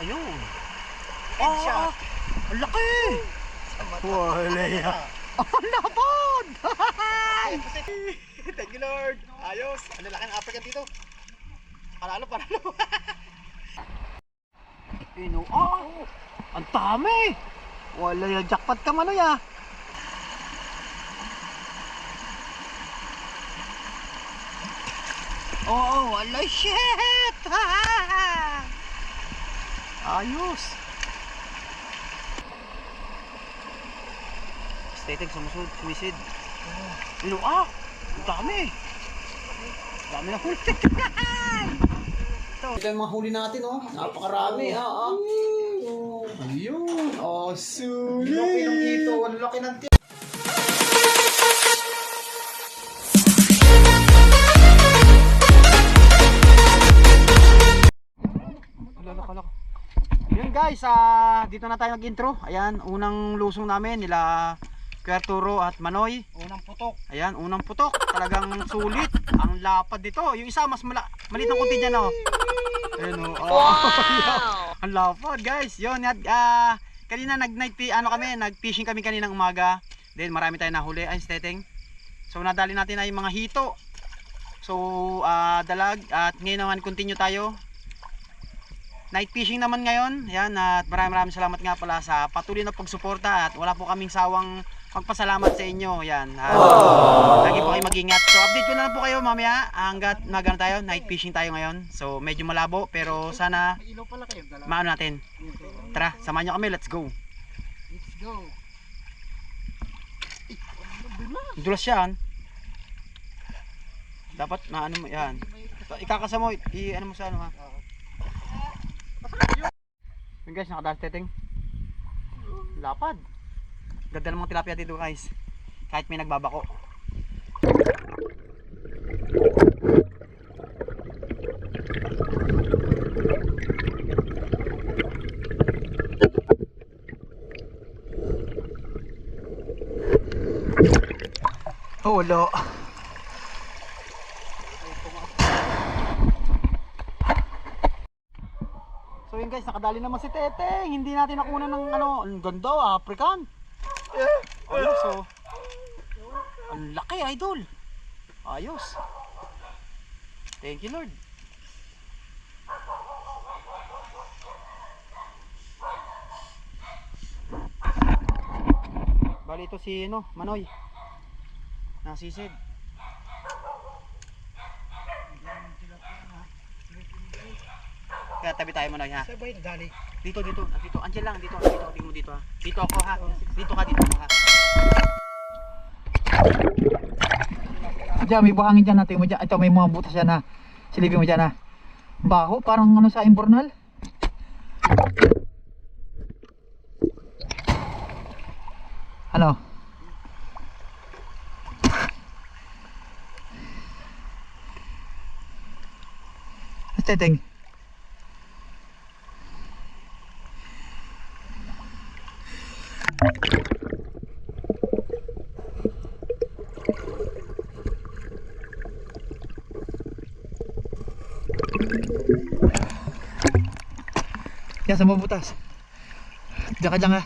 Ayun. Headshot. Ang laki. Wala yan. Ang lapad. Thank you Lord. Ayos. Ano laki ng African dito. Panalo. Ang dami. Wala yan. Jackpot ka man ya. Wala shit. Ayos. Static sumisid. Ang dami. Dami na huli. Ito yung mga huli natin napakarami Ayun. Sulit. Laki ng hito. Ang laki ng tip. Yun guys, dito na tayo nag-intro. Ayan, unang lusong namin nila Kuya Arturo at Manoy. Unang putok. Ayan, unang putok. Talagang sulit. Ang lapad dito. Yung isa mas maliit ng kunti dyan Ayun Wow! Ang lapad guys. Yun, kanina nag-fishing kami kaninang umaga. Then marami tayong nahuli. Ay, steteng. So nadali natin ay mga hito. So dalag. At ngayon naman continue tayo. Night fishing naman ngayon. Ayan, at maraming salamat nga pala sa patuloy na pagsuporta. At wala po kaming sawang magpasalamat sa inyo. Ayan. Lagi po kayo mag-ingat. So update ko na lang po kayo mamaya hanggat nagano tayo. Night fishing tayo ngayon. So medyo malabo pero sana maano natin. Tara, samahan nyo kami. Let's go. Let's go. Dulas yan. Dapat maano mo yan. Ikakasa mo. Ano mo sa ano ha. Yun guys, nakadahas teteng. Lapad. Ganda ng mga tilapia dito guys. Kahit may nagbabako. Wala. So yun guys, nakadali naman si Teteng. Hindi natin nakunan ng ang ganda, African. Ayos ang laki idol. Ayos. Thank you Lord. Bali ito si Manoy. Nasisid. Kaya tabi tayo Manoy ha. Sabay nadali. Dito. Andiyan lang, dito. Tingnan mo dito ha. Dito ako ha. Dito ka ha. Diyan, may buhangin dyan natin mo dyan. Ito, may mga butas dyan ha. Silipin mo dyan ha. Baho, parang sa imbornal. Ano? Teteng. Yan sa mabutas. Diyan ka dyan ha.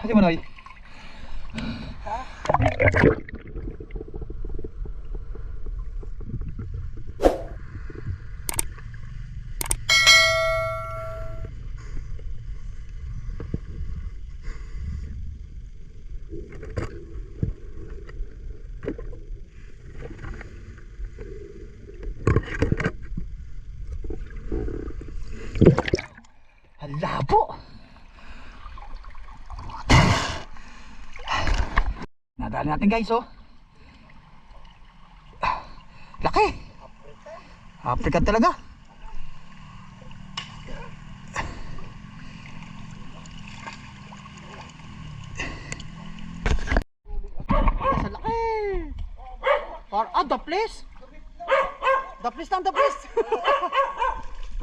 Hati Manoy. Ang labo. Nadali natin guys Laki. African talaga. Sa laki. The place. The place lang, the place.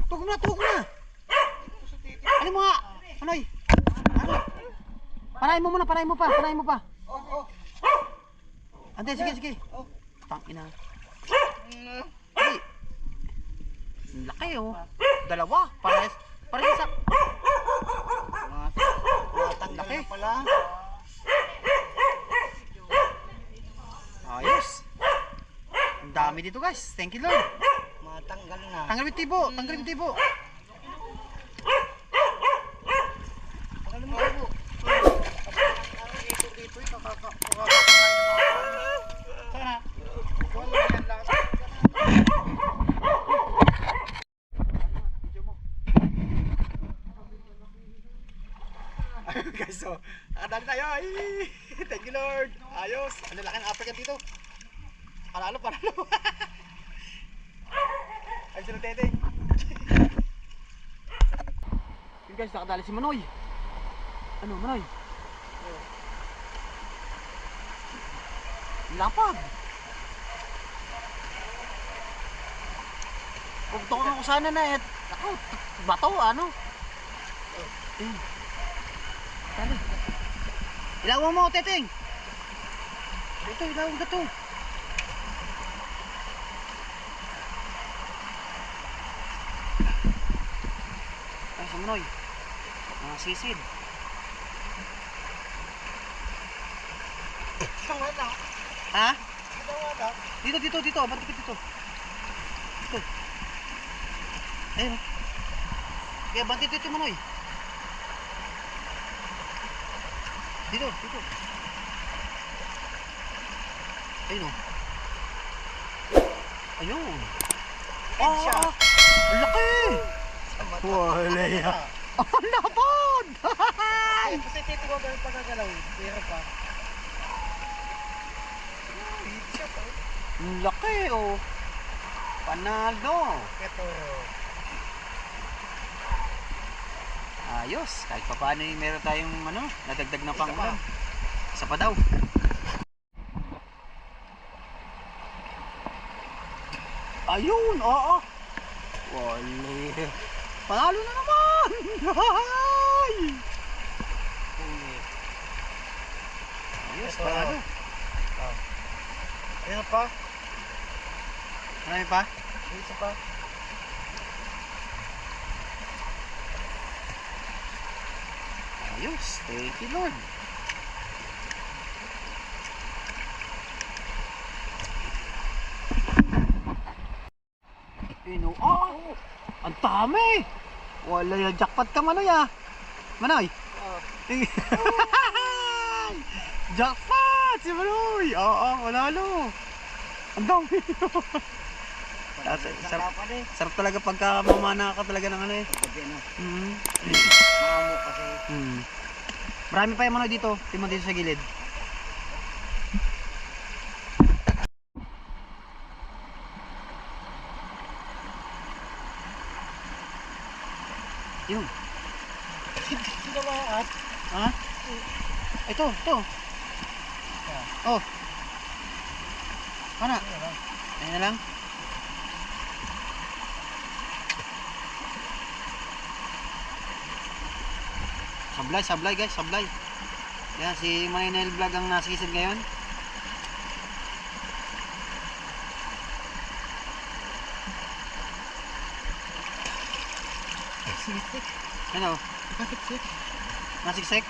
Tugog na, tugog na. Ano mo nga? Anoy? Ano? Panahin mo muna, panahin mo pa. Ante, sige. Tangina. Ay. Ang laki oh. Dalawa. Pares sa... Matang laki. Pala. Ayos. Ang dami dito guys. Thank you Lord. Matanggal na. Tanggal yung tibo. Tanggal yung tibo. Tanggal mo po. Sana. Wala yan lang. Guys, so, nakadali tayo. Ay, thank you Lord. Ayos. Ang laki ng African dito. Panalo. Ay, sino tete? Yun guys, nakadali si Manoy. Ano, Manoy? Lapag. Pagtukan ako sana na ako, bato, ano? Ayun. Tali. Ilawan mo, Teteng. Ito, ilawan ka to. Ay, sa Manoy. Mga sisid. Wala. Ha? Wala. Dito. Ba't dito? Dito. Ayun. Kaya ba't dito Manoy? Dito. Ayun o. Ayun. Headshot. Ang laki! Wala yan. Ang lapad! Kasi tito ko ganun pagkagalaw. Pero pa. Ang laki oh. Panalo. Ito. Ayos. Kahit pa paano meron tayong nadagdag na pangulam. Isa pa daw. Ayun, oo. Wala. Panalo na naman. Hay! Ayos, Ito. panalo. Ayun pa. Marami pa? Isa pa. Ayos, thank you Lord. Ang dami. Wala yan, jackpot ka Manoy ah. Manoy. Jackpot si Manoy. Oo, manalo. Ang dami. Sarap talaga pagka mamana ka talaga ng ano eh. Mamo kasi. Marami pa yung Manoy dito. Timon dito sa gilid. Yun. Sino ba at? Ha? Ito. Oh. Mana? Ayan na lang. Sablay guys, sablay. Yan, si Maynel Vlog ang nasisid ngayon. Ano? Nasiksik?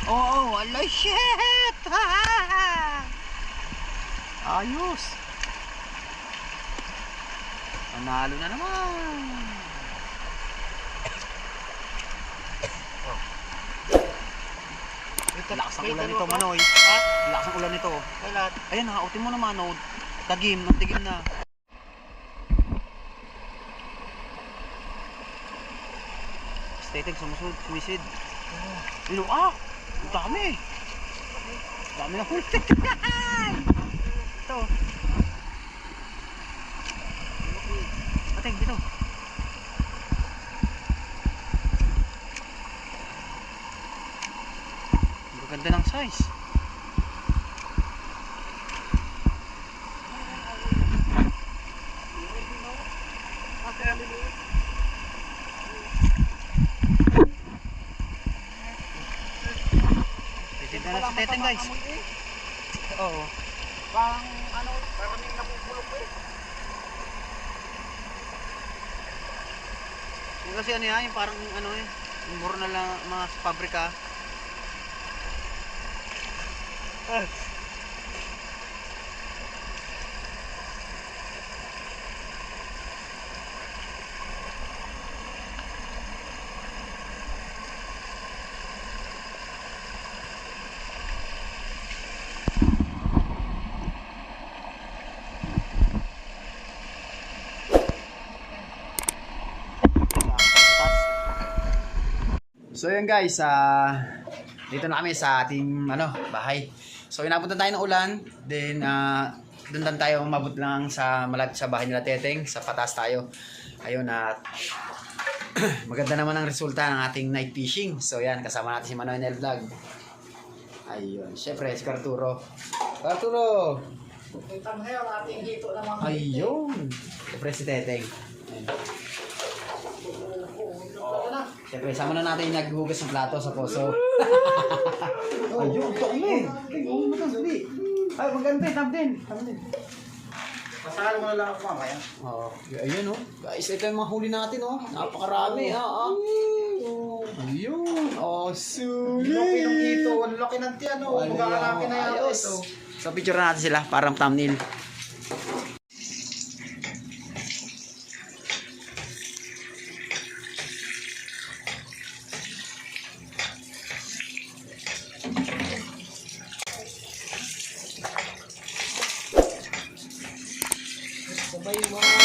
Oo, wala shit! Ayos! Panalo na naman! Lakas ang ulan nito, Manoy. Ha? Lakas ang ulan nito. Kailan? Ayan, nakautin mo naman, oh. Tagim, nagtigim na. Teteng, sumisid. Ano, ah! Ang dami! Dami na huli. Ito. Pateng, dito. Ang ganda ng size. Titinda na si Teteng, guys. Oo. Parang ano, parang may nabubulok eh. Yung kasi ano yan, yung parang ano eh, yung mura na lang mga sa pabrika. So yun guys, dito na kami sa ating bahay. So inapunta tayo ng ulan, then doon lang tayo umabot lang sa malapit sa bahay nila Teteng, sa patas tayo. Ayun at maganda naman ang resulta ng ating night fishing. So yan, kasama natin si Manoy Nel Vlog. Ayun, syempre si Arturo. Arturo! Ito ngayon, ating hito na mga Ayun! Syempre si Teteng. Ayun. Siyempre, sama na natin yung naghugas ng plato sa poso. Ayun, ito kami. Ayun, matang ay, maganda, tap din. Pasahan mo na lang ako mamaya. Oo. Ayun, oh. Guys, ito yung mga huli natin, oh. Napakarami, ha. Ayun. Oh, sulit. Laki ng hito, ang laki ng tiyan, oh. Magkakalaki na yan Ayos. ito. So, picture na natin sila, parang thumbnail. Sabay mo.